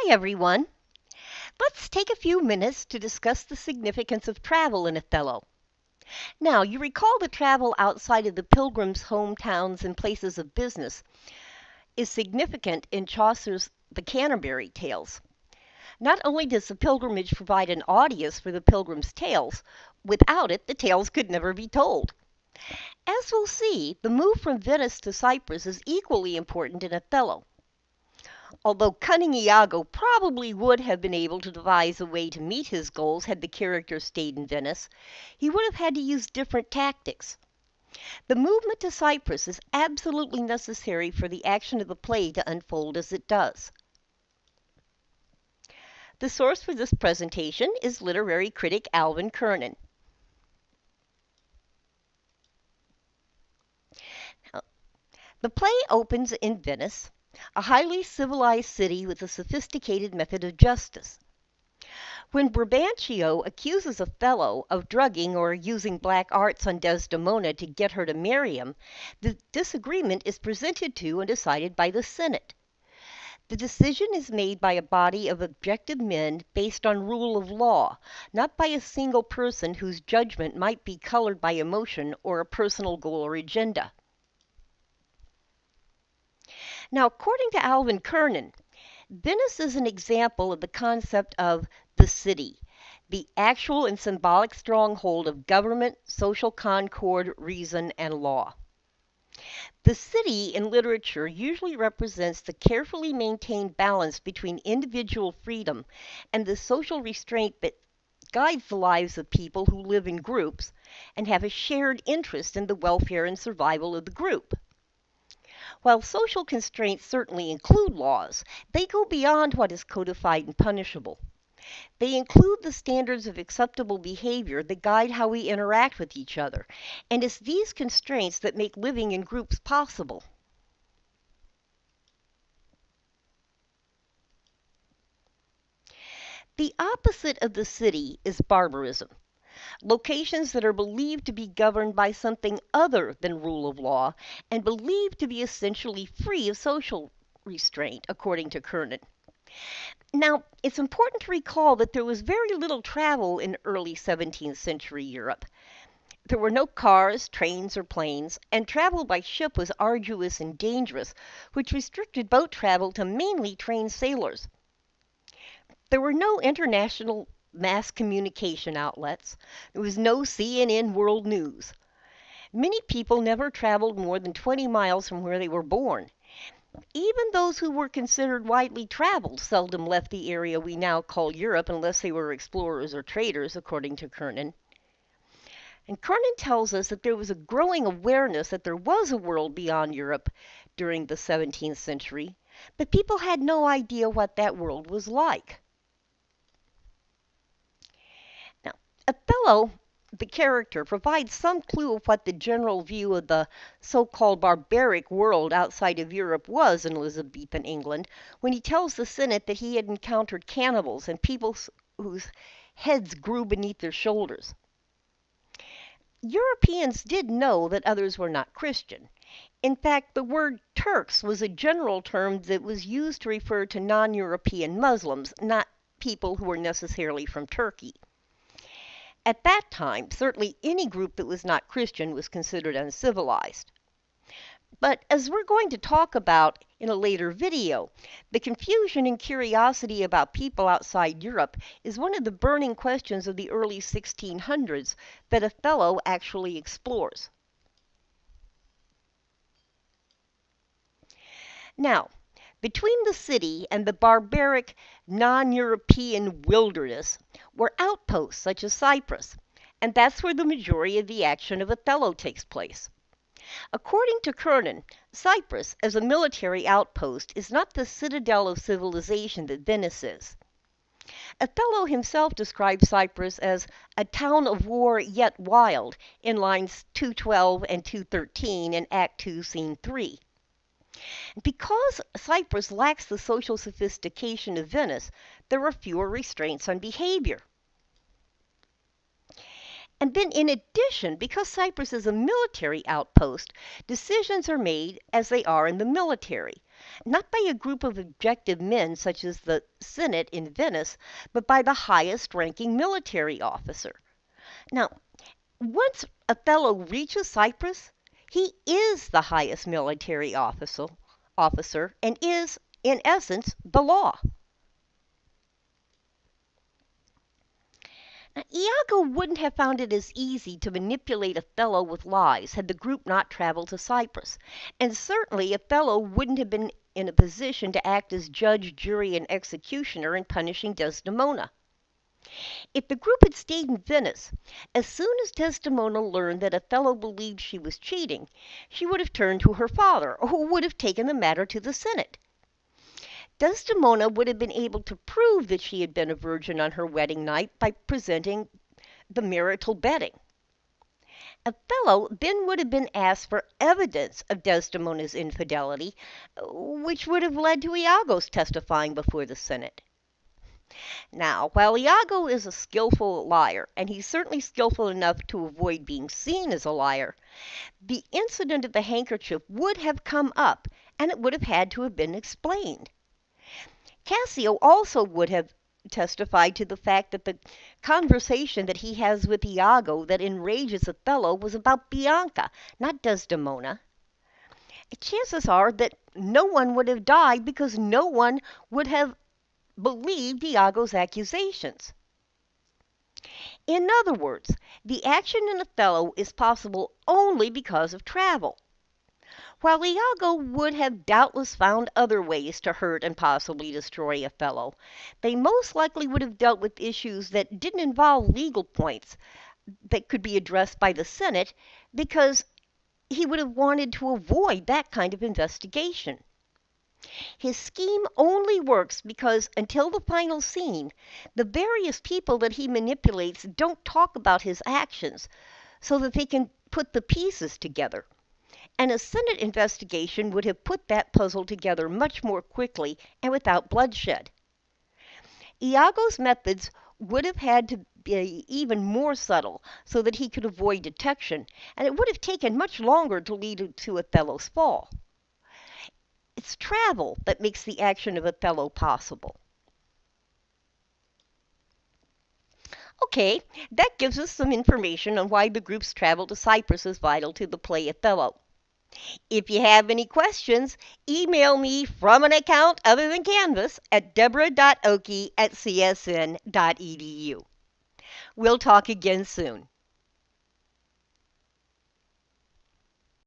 Hi, everyone. Let's take a few minutes to discuss the significance of travel in Othello. Now, you recall that travel outside of the pilgrims' hometowns and places of business is significant in Chaucer's The Canterbury Tales. Not only does the pilgrimage provide an audience for the pilgrims' tales, without it, the tales could never be told. As we'll see, the move from Venice to Cyprus is equally important in Othello. Although cunning Iago probably would have been able to devise a way to meet his goals had the character stayed in Venice, he would have had to use different tactics. The movement to Cyprus is absolutely necessary for the action of the play to unfold as it does. The source for this presentation is literary critic Alvin Kernan. The play opens in Venice, a highly civilized city with a sophisticated method of justice. When Brabantio accuses Othello of drugging or using black arts on Desdemona to get her to marry him, the disagreement is presented to and decided by the Senate. The decision is made by a body of objective men based on rule of law, not by a single person whose judgment might be colored by emotion or a personal goal or agenda. Now, according to Alvin Kernan, Venice is an example of the concept of the city, the actual and symbolic stronghold of government, social concord, reason, and law. The city in literature usually represents the carefully maintained balance between individual freedom and the social restraint that guides the lives of people who live in groups and have a shared interest in the welfare and survival of the group. While social constraints certainly include laws, they go beyond what is codified and punishable. They include the standards of acceptable behavior that guide how we interact with each other, and it's these constraints that make living in groups possible. The opposite of the city is barbarism. Locations that are believed to be governed by something other than rule of law and believed to be essentially free of social restraint, according to Kernan. Now, it's important to recall that there was very little travel in early 17th century Europe. There were no cars, trains, or planes, and travel by ship was arduous and dangerous, which restricted boat travel to mainly trained sailors. There were no international mass communication outlets. There was no CNN World News. Many people never traveled more than 20 miles from where they were born. Even those who were considered widely traveled seldom left the area we now call Europe unless they were explorers or traders, according to Kernan. And Kernan tells us that there was a growing awareness that there was a world beyond Europe during the 17th century, but people had no idea what that world was like. Now, Othello, the character, provides some clue of what the general view of the so-called barbaric world outside of Europe was in Elizabethan England when he tells the Senate that he had encountered cannibals and people whose heads grew beneath their shoulders. Europeans did know that others were not Christian. In fact, the word Turks was a general term that was used to refer to non-European Muslims, not people who were necessarily from Turkey. At that time, certainly any group that was not Christian was considered uncivilized. But as we're going to talk about in a later video, the confusion and curiosity about people outside Europe is one of the burning questions of the early 1600s that Othello actually explores. Now, between the city and the barbaric non-European wilderness were outposts such as Cyprus, and that's where the majority of the action of Othello takes place. According to Kernan, Cyprus, as a military outpost, is not the citadel of civilization that Venice is. Othello himself describes Cyprus as a town of war yet wild in lines 212 and 213 in Act 2, Scene 3. Because Cyprus lacks the social sophistication of Venice, there are fewer restraints on behavior. And then in addition, because Cyprus is a military outpost, decisions are made as they are in the military. not by a group of objective men such as the Senate in Venice, but by the highest ranking military officer. Now, once Othello reaches Cyprus, he is the highest military officer and is, in essence, the law. Now, Iago wouldn't have found it as easy to manipulate Othello with lies had the group not traveled to Cyprus, and certainly Othello wouldn't have been in a position to act as judge, jury, and executioner in punishing Desdemona. If the group had stayed in Venice, as soon as Desdemona learned that Othello believed she was cheating, she would have turned to her father, who would have taken the matter to the Senate. Desdemona would have been able to prove that she had been a virgin on her wedding night by presenting the marital bedding. Othello then would have been asked for evidence of Desdemona's infidelity, which would have led to Iago's testifying before the Senate. Now, while Iago is a skillful liar, and he's certainly skillful enough to avoid being seen as a liar, the incident of the handkerchief would have come up, and it would have had to have been explained. Cassio also would have testified to the fact that the conversation that he has with Iago that enrages Othello was about Bianca, not Desdemona. Chances are that no one would have died because no one would have believed Iago's accusations. In other words, the action in Othello is possible only because of travel. While Iago would have doubtless found other ways to hurt and possibly destroy Othello, they most likely would have dealt with issues that didn't involve legal points that could be addressed by the Senate because he would have wanted to avoid that kind of investigation. His scheme only works because until the final scene, the various people that he manipulates don't talk about his actions so that they can put the pieces together. And a Senate investigation would have put that puzzle together much more quickly and without bloodshed. Iago's methods would have had to be even more subtle so that he could avoid detection, and it would have taken much longer to lead to Othello's fall. It's travel that makes the action of Othello possible. Okay, that gives us some information on why the group's travel to Cyprus is vital to the play Othello. If you have any questions, email me from an account other than Canvas at deborah.oki@csn.edu. We'll talk again soon.